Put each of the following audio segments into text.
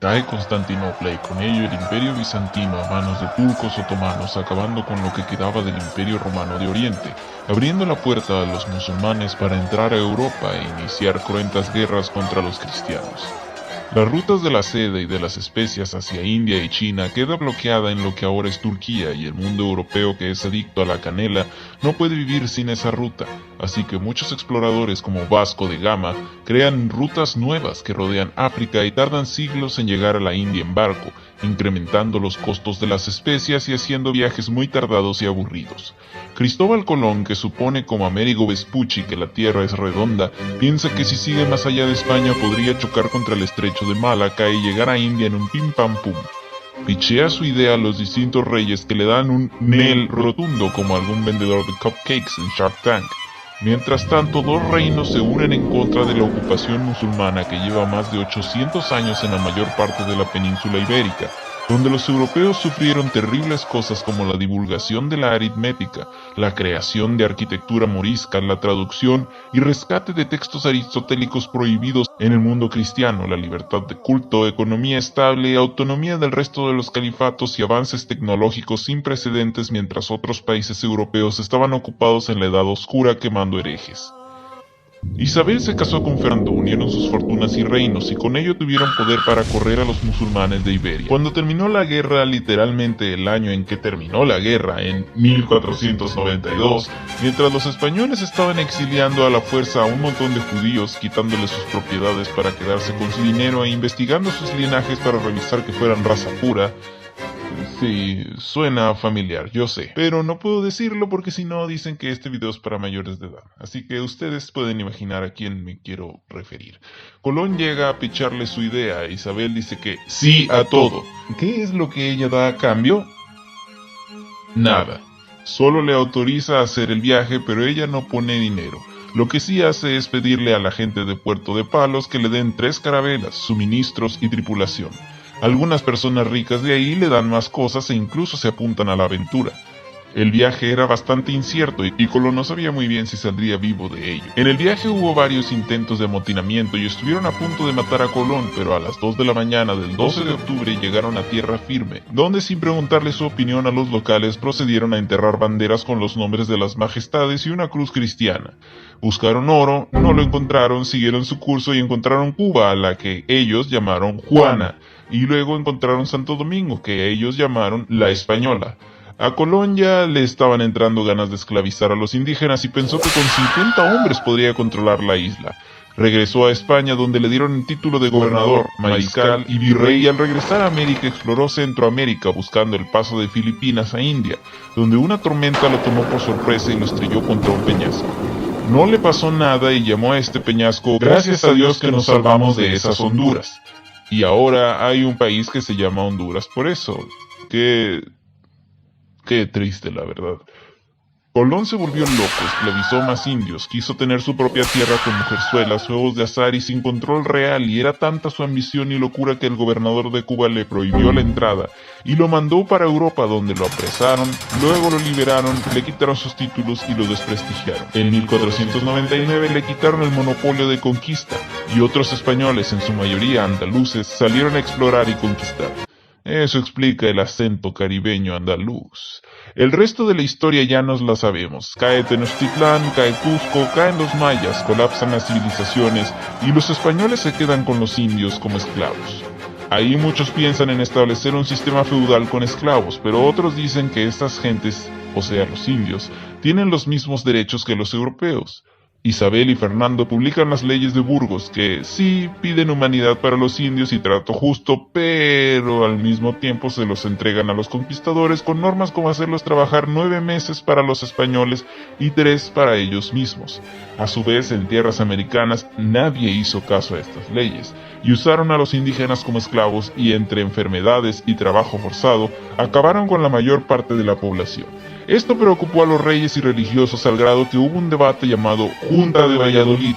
Cae Constantinopla y con ello el Imperio Bizantino a manos de turcos otomanos, acabando con lo que quedaba del Imperio Romano de Oriente, abriendo la puerta a los musulmanes para entrar a Europa e iniciar cruentas guerras contra los cristianos. Las rutas de la seda y de las especias hacia India y China queda bloqueada en lo que ahora es Turquía, y el mundo europeo, que es adicto a la canela, no puede vivir sin esa ruta, así que muchos exploradores como Vasco de Gama crean rutas nuevas que rodean África y tardan siglos en llegar a la India en barco, incrementando los costos de las especias y haciendo viajes muy tardados y aburridos. Cristóbal Colón, que supone como Amerigo Vespucci que la Tierra es redonda, piensa que si sigue más allá de España podría chocar contra el estrecho de Malaca y llegar a India en un pim pam pum. Pichea su idea a los distintos reyes, que le dan un nel rotundo como algún vendedor de cupcakes en Shark Tank. Mientras tanto, dos reinos se unen en contra de la ocupación musulmana que lleva más de 800 años en la mayor parte de la península ibérica, donde los europeos sufrieron terribles cosas como la divulgación de la aritmética, la creación de arquitectura morisca, la traducción y rescate de textos aristotélicos prohibidos en el mundo cristiano, la libertad de culto, economía estable, autonomía del resto de los califatos y avances tecnológicos sin precedentes, mientras otros países europeos estaban ocupados en la Edad Oscura quemando herejes. Isabel se casó con Fernando, unieron sus fortunas y reinos, y con ello tuvieron poder para correr a los musulmanes de Iberia. Cuando terminó la guerra, literalmente el año en que terminó la guerra, en 1492, mientras los españoles estaban exiliando a la fuerza a un montón de judíos, quitándoles sus propiedades para quedarse con su dinero e investigando sus linajes para revisar que fueran raza pura. Sí, suena familiar, yo sé, pero no puedo decirlo porque si no dicen que este video es para mayores de edad, así que ustedes pueden imaginar a quién me quiero referir. Colón llega a picharle su idea, Isabel dice que sí a todo. ¿Qué es lo que ella da a cambio? Nada. Solo le autoriza a hacer el viaje, pero ella no pone dinero. Lo que sí hace es pedirle a la gente de Puerto de Palos que le den 3 carabelas, suministros y tripulación. Algunas personas ricas de ahí le dan más cosas e incluso se apuntan a la aventura. El viaje era bastante incierto y Colón no sabía muy bien si saldría vivo de ello. En el viaje hubo varios intentos de amotinamiento y estuvieron a punto de matar a Colón, pero a las 2 de la mañana del 12 de octubre llegaron a tierra firme, donde sin preguntarle su opinión a los locales procedieron a enterrar banderas con los nombres de las majestades y una cruz cristiana. Buscaron oro, no lo encontraron, siguieron su curso y encontraron Cuba, a la que ellos llamaron Juana, y luego encontraron Santo Domingo, que ellos llamaron La Española. A Colón ya le estaban entrando ganas de esclavizar a los indígenas y pensó que con 50 hombres podría controlar la isla. Regresó a España, donde le dieron el título de gobernador, mariscal y virrey, y al regresar a América exploró Centroamérica buscando el paso de Filipinas a India, donde una tormenta lo tomó por sorpresa y lo estrelló contra un peñasco. No le pasó nada y llamó a este peñasco "Gracias a Dios que nos salvamos de esas Honduras". Y ahora hay un país que se llama Honduras por eso. Qué triste, la verdad. Colón se volvió loco, esclavizó más indios, quiso tener su propia tierra con mujerzuelas, juegos de azar y sin control real, y era tanta su ambición y locura que el gobernador de Cuba le prohibió la entrada y lo mandó para Europa, donde lo apresaron, luego lo liberaron, le quitaron sus títulos y lo desprestigiaron. En 1499 le quitaron el monopolio de conquista, y otros españoles, en su mayoría andaluces, salieron a explorar y conquistar. Eso explica el acento caribeño andaluz. El resto de la historia ya nos la sabemos. Cae Tenochtitlán, cae Cusco, caen los mayas, colapsan las civilizaciones y los españoles se quedan con los indios como esclavos. Ahí muchos piensan en establecer un sistema feudal con esclavos, pero otros dicen que estas gentes, o sea los indios, tienen los mismos derechos que los europeos. Isabel y Fernando publican las leyes de Burgos, que sí piden humanidad para los indios y trato justo, pero al mismo tiempo se los entregan a los conquistadores con normas como hacerlos trabajar 9 meses para los españoles y 3 para ellos mismos. A su vez, en tierras americanas nadie hizo caso a estas leyes, y usaron a los indígenas como esclavos y entre enfermedades y trabajo forzado, acabaron con la mayor parte de la población. Esto preocupó a los reyes y religiosos al grado que hubo un debate llamado Junta de Valladolid.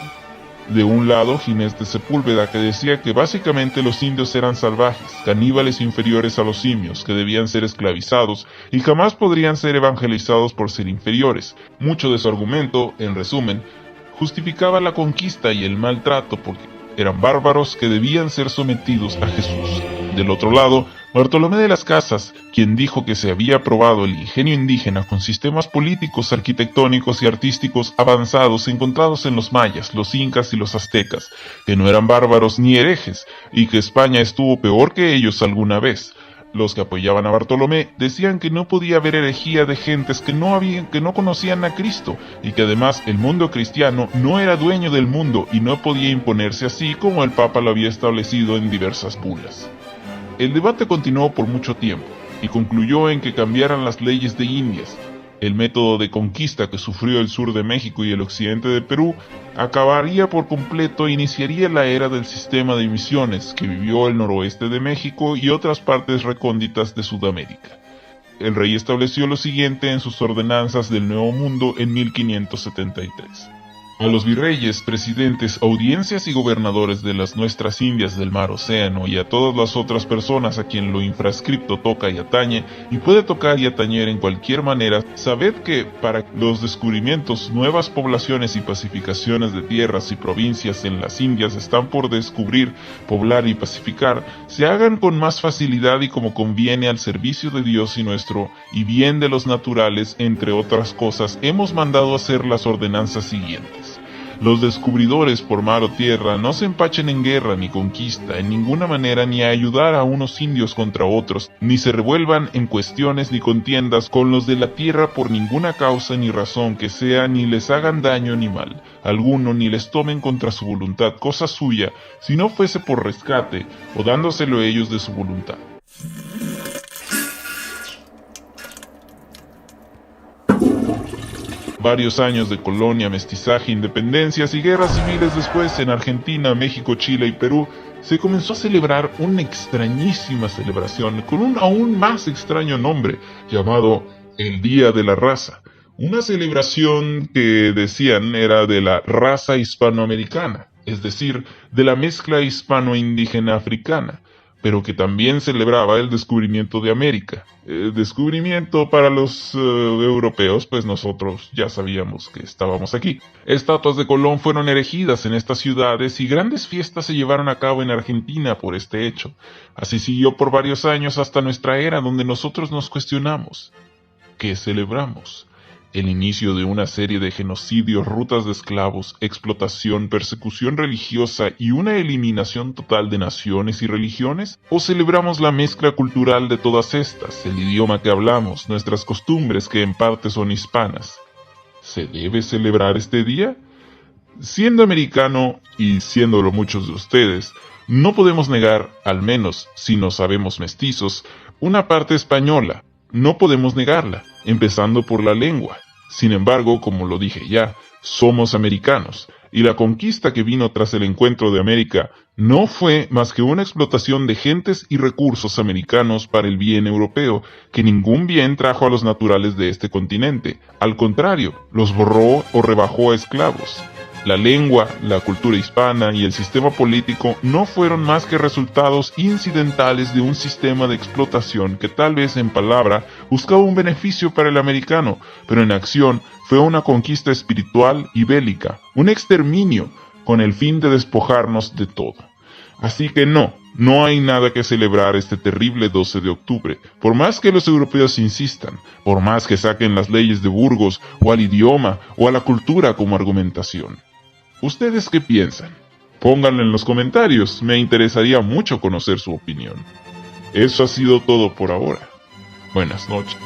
De un lado, Ginés de Sepúlveda, que decía que básicamente los indios eran salvajes, caníbales inferiores a los simios, que debían ser esclavizados y jamás podrían ser evangelizados por ser inferiores. Mucho de su argumento, en resumen, justificaba la conquista y el maltrato porque eran bárbaros que debían ser sometidos a Jesús. Del otro lado, Bartolomé de las Casas, quien dijo que se había probado el ingenio indígena con sistemas políticos, arquitectónicos y artísticos avanzados encontrados en los mayas, los incas y los aztecas, que no eran bárbaros ni herejes, y que España estuvo peor que ellos alguna vez. Los que apoyaban a Bartolomé decían que no podía haber herejía de gentes que no conocían a Cristo, y que además el mundo cristiano no era dueño del mundo y no podía imponerse así como el Papa lo había establecido en diversas bulas. El debate continuó por mucho tiempo, y concluyó en que cambiaran las leyes de Indias. El método de conquista que sufrió el sur de México y el occidente de Perú acabaría por completo e iniciaría la era del sistema de misiones que vivió el noroeste de México y otras partes recónditas de Sudamérica. El rey estableció lo siguiente en sus ordenanzas del Nuevo Mundo en 1573. A los virreyes, presidentes, audiencias y gobernadores de las nuestras Indias del mar Océano y a todas las otras personas a quien lo infrascripto toca y atañe, y puede tocar y atañer en cualquier manera, sabed que para los descubrimientos, nuevas poblaciones y pacificaciones de tierras y provincias en las Indias están por descubrir, poblar y pacificar, se hagan con más facilidad y como conviene al servicio de Dios y nuestro, y bien de los naturales, entre otras cosas, hemos mandado hacer las ordenanzas siguientes. Los descubridores por mar o tierra no se empachen en guerra ni conquista en ninguna manera, ni a ayudar a unos indios contra otros, ni se revuelvan en cuestiones ni contiendas con los de la tierra por ninguna causa ni razón que sea, ni les hagan daño ni mal alguno, ni les tomen contra su voluntad cosa suya, si no fuese por rescate o dándoselo ellos de su voluntad. Varios años de colonia, mestizaje, independencias y guerras civiles después en Argentina, México, Chile y Perú, se comenzó a celebrar una extrañísima celebración con un aún más extraño nombre, llamado el Día de la Raza. Una celebración que decían era de la raza hispanoamericana, es decir, de la mezcla hispano-indígena africana, pero que también celebraba el descubrimiento de América. El descubrimiento para los europeos, pues nosotros ya sabíamos que estábamos aquí. Estatuas de Colón fueron erigidas en estas ciudades y grandes fiestas se llevaron a cabo en Argentina por este hecho. Así siguió por varios años hasta nuestra era, donde nosotros nos cuestionamos: ¿qué celebramos? ¿El inicio de una serie de genocidios, rutas de esclavos, explotación, persecución religiosa y una eliminación total de naciones y religiones? ¿O celebramos la mezcla cultural de todas estas, el idioma que hablamos, nuestras costumbres que en parte son hispanas? ¿Se debe celebrar este día? Siendo americano, y siéndolo muchos de ustedes, no podemos negar, al menos si no sabemos mestizos, una parte española. No podemos negarla, empezando por la lengua. Sin embargo, como lo dije ya, somos americanos, y la conquista que vino tras el encuentro de América no fue más que una explotación de gentes y recursos americanos para el bien europeo, que ningún bien trajo a los naturales de este continente. Al contrario, los borró o rebajó a esclavos. La lengua, la cultura hispana y el sistema político no fueron más que resultados incidentales de un sistema de explotación que tal vez en palabra buscaba un beneficio para el americano, pero en acción fue una conquista espiritual y bélica, un exterminio con el fin de despojarnos de todo. Así que no hay nada que celebrar este terrible 12 de octubre, por más que los europeos insistan, por más que saquen las leyes de Burgos o al idioma o a la cultura como argumentación. ¿Ustedes qué piensan? Pónganlo en los comentarios, me interesaría mucho conocer su opinión. Eso ha sido todo por ahora. Buenas noches.